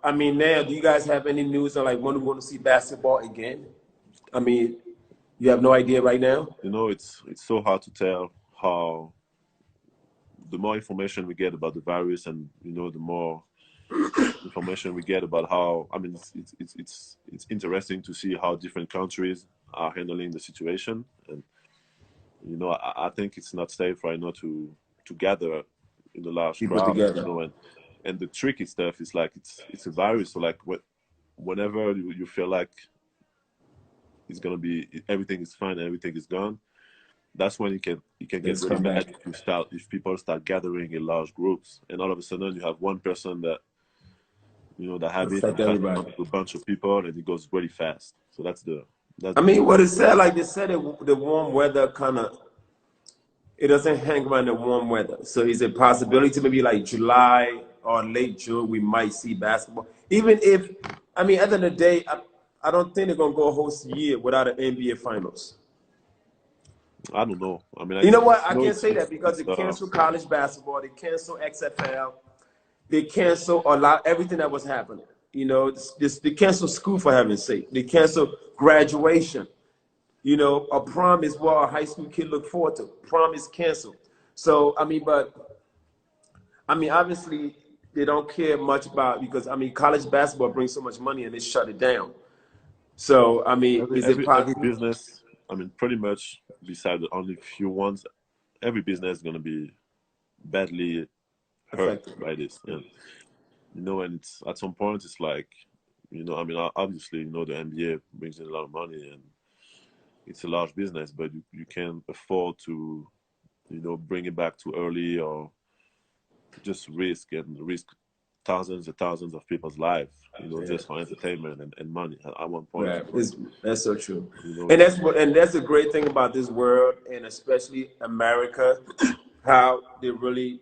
I mean, now, do you guys have any news on like when we're going to see basketball again? I mean, you have no idea right now? You know, it's so hard to tell how the more information we get about the virus, and you know, the more information we get about how. I mean, it's interesting to see how different countries are handling the situation, and you know, I think it's not safe right now to gather in a large People crowd, you together. know, and the tricky stuff is like it's a virus, so like whenever you feel like it's gonna be everything is fine, everything is gone, that's when it can get Let's really come back. bad if people start gathering in large groups, and all of a sudden you have one person that you know that have it Affect and pass it everybody. on to a bunch of people, and it goes really fast. So that's I the mean, trick. what it said, like they said, the warm weather kind of, it doesn't hang around the warm weather. So is it a possibility maybe like July or late June we might see basketball? Even if, I mean, at the end of the day, I don't think they're going to go a whole year without an NBA Finals. I don't know. I mean, You know what? you I know, can't say that because it's they canceled college basketball, they canceled XFL, they canceled a lot, everything that was happening. You know, they canceled school for heaven's sake. They canceled graduation. You know, a prom is what a high school kid look forward to. Prom is canceled. So I mean, but I mean, obviously they don't care much about because I mean, college basketball brings so much money and they shut it down. So I mean, every is it every every possible business. I mean, pretty much beside the only few ones, every business is gonna be badly hurt affected? by this. And you know, and it's at some point it's like, you know, I mean, obviously, you know, the NBA brings in a lot of money and it's a large business, but you can't afford to, you know, bring it back too early or just risk thousands and thousands of people's lives, you know, Yeah. just for entertainment and money at one point. Right. That's so true. You know, And it's that's the great thing about this world and especially America, how they really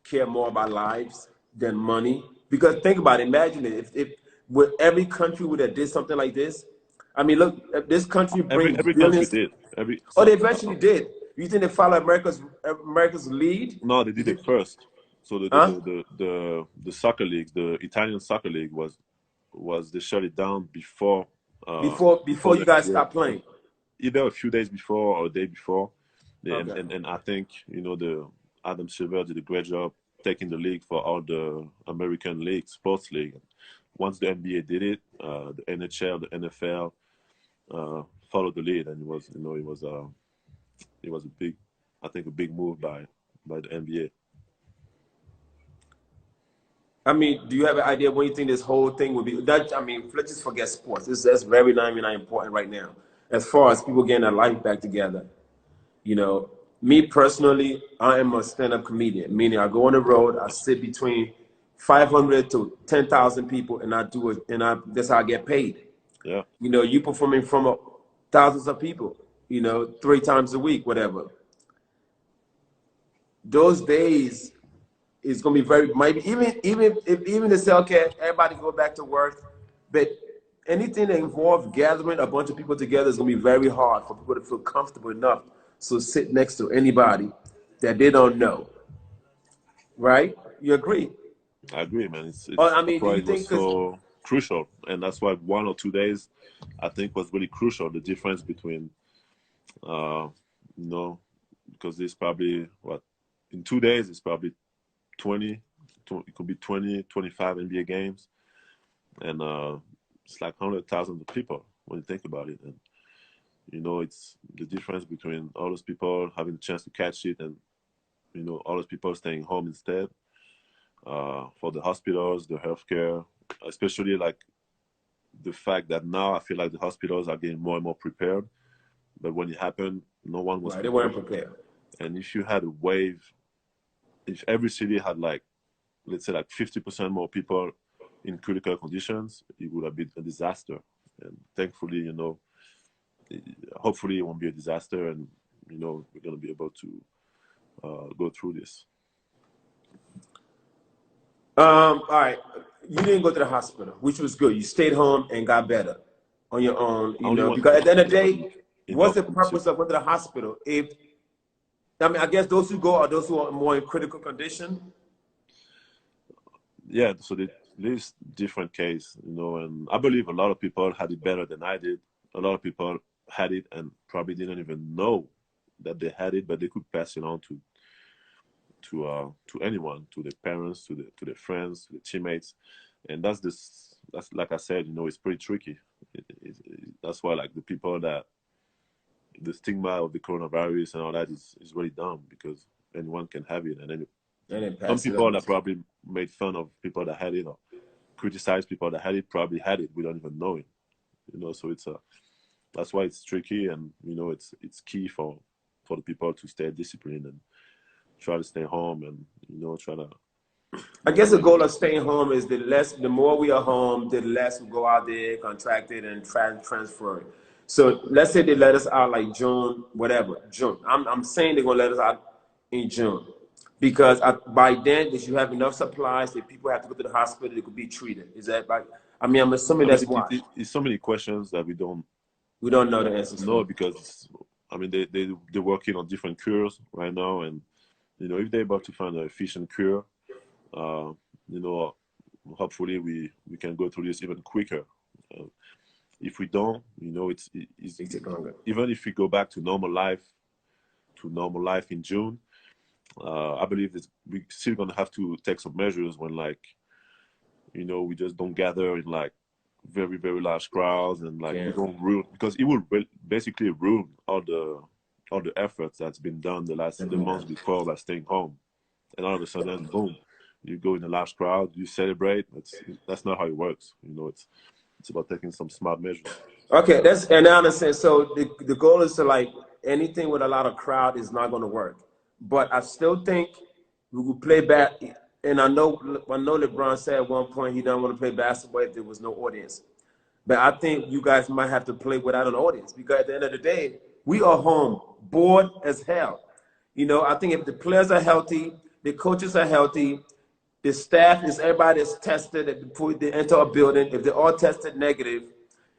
care more about lives than money. Because think about it, imagine it, if with every country would have did something like this. I mean, look, this country brings every country billions. did every Oh, so they eventually did. You think they follow America's lead? no, they You did it think, first. So huh? the soccer league, the Italian soccer league was they shut it down before Before the you guys NBA. stop playing. Either a few days before or a day before. Okay. And I think, you know, the Adam Silver did a great job taking the league for all the American league, sports league. Once the NBA did it, the NHL, the NFL followed the lead, and it was, you know, it was a big, I think, a big move by the NBA. I mean, do you have an idea when you think this whole thing will be? That I mean, let's just forget sports. That's very not important right now. As far as people getting their life back together, you know, me personally, I am a stand-up comedian. Meaning, I go on the road, I sit between 500 to 10,000 people, and I do it, and that's how I get paid. Yeah, You know, you performing from thousands of people. You know, 3 times a week, whatever. Those days is going to be very maybe even to say okay everybody go back to work, but anything that involves gathering a bunch of people together is going to be very hard for people to feel comfortable enough to sit next to anybody that they don't know, right? You agree? I agree, man. Or It's I that's mean, do why you it was think because so crucial, and that's why 1 or 2 days, I think, was really crucial. The difference between, uh, you know, because there's probably what in 2 days it's probably 20, it could be 20, 25 NBA games, and it's like hundred thousands of people when you think about it. And you know, it's the difference between all those people having the chance to catch it, and you know, all those people staying home instead. For the hospitals, the healthcare, especially like the fact that now I feel like the hospitals are getting more and more prepared. But when it happened, no one was right they prepared. weren't prepared. And if you had a wave, if every city had like, let's say like 50% more people in critical conditions, it would have been a disaster. And thankfully, you know, hopefully it won't be a disaster, and you know we're gonna be able to go through this. All right, you didn't go to the hospital, which was good. You stayed home and got better on your own, I you only know, went because at the end of the in, day, in what's the October. purpose of going to the hospital if I mean, I guess those who go are those who are more in critical condition. Yeah, so This different case, you know, and I believe a lot of people had it better than I did. A lot of people had it and probably didn't even know that they had it, but they could pass it on to anyone, to their parents, to their friends, to their teammates, and that's like I said, you know, it's pretty tricky. That's why like the stigma of the coronavirus and all that is really dumb because anyone can have it, and then And then some pass it people on. that probably made fun of people that had it or criticized people that had it probably had it. We don't even know it, you know. So that's why it's tricky, and you know, it's key for the people to stay disciplined and try to stay home, and you know, try to. I guess the goal of staying home is the more we are home, the less we go out there, contract it, and transfer it. So let's say they let us out like June, whatever, June. I'm saying they're gonna let us out in June because by then, if you have enough supplies, that people have to go to the hospital, they could be treated. Is that like? I mean, I'm assuming I mean, that's why. it's so many questions that We don't know the answers know for. because I mean they're working on different cures right now, and you know, if they're about to find an efficient cure, you know, hopefully we can go through this even quicker. Uh, if we don't, you know, it's They take longer. even if we go back to normal life in June, I believe that we're still gonna have to take some measures when, like, you know, we just don't gather in like very very large crowds, and like we Yeah. don't ruin, because it will basically ruin all the efforts that's been done the months before by staying home, and all of a sudden, boom, you go in a large crowd, you celebrate. That's not how it works. You know, it's about taking some smart measures. Okay, that's and I understand. So the goal is to like anything with a lot of crowd is not going to work. But I still think we will play back. And I know LeBron said at one point he don't want to play basketball if there was no audience. But I think you guys might have to play without an audience because at the end of the day, we are home, bored as hell. You know, I think if the players are healthy, the coaches are healthy, the staff is everybody is tested before they enter a building. If they're all tested negative,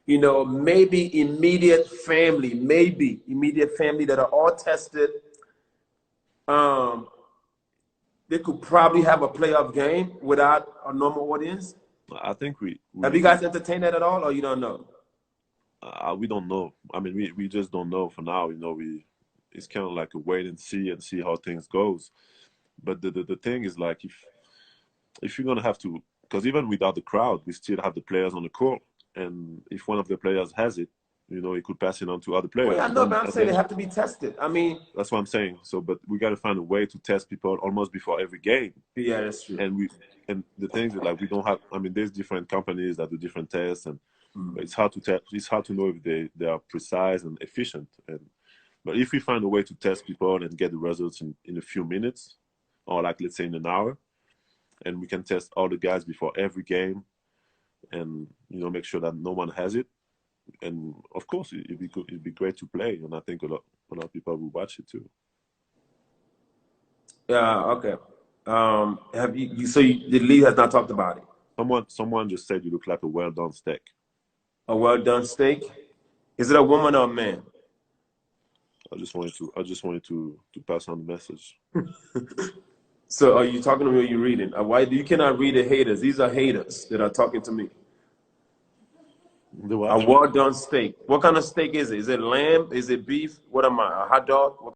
you know, maybe immediate family that are all tested, um, they could probably have a playoff game without a normal audience. I think Have you guys entertained that at all, or you don't know? we don't know. I mean, we just don't know for now. You know, it's kind of like a wait and see how things goes. But the thing is, like, if you're gonna have to, because even without the crowd, we still have the players on the court, and if one of the players has it, you know, it could pass it on to other Well, players, yeah, I and know, then but I'm saying they have to be tested. I mean, that's what I'm saying. So, but we got to find a way to test people almost before every game, yeah, that's true. and the things that, like, we don't have. I mean, there's different companies that do different tests, and it's hard to test. It's hard to know if they are precise and efficient. But if we find a way to test people and get the results in a few minutes, or like let's say in an hour, and we can test all the guys before every game, and you know, make sure that no one has it, and of course it'd be great to play, and I think a lot of people will watch it too. Yeah, okay. Have the league has not talked about it? Someone just said you look like a well done steak. A well done steak? Is it a woman or a man? I just wanted to pass on the message. So are you talking to me or are you reading? Why you cannot read the haters? These are haters that are talking to me. The A what? well done steak. What kind of steak is it? Is it lamb? Is it beef? What am I? A hot dog? What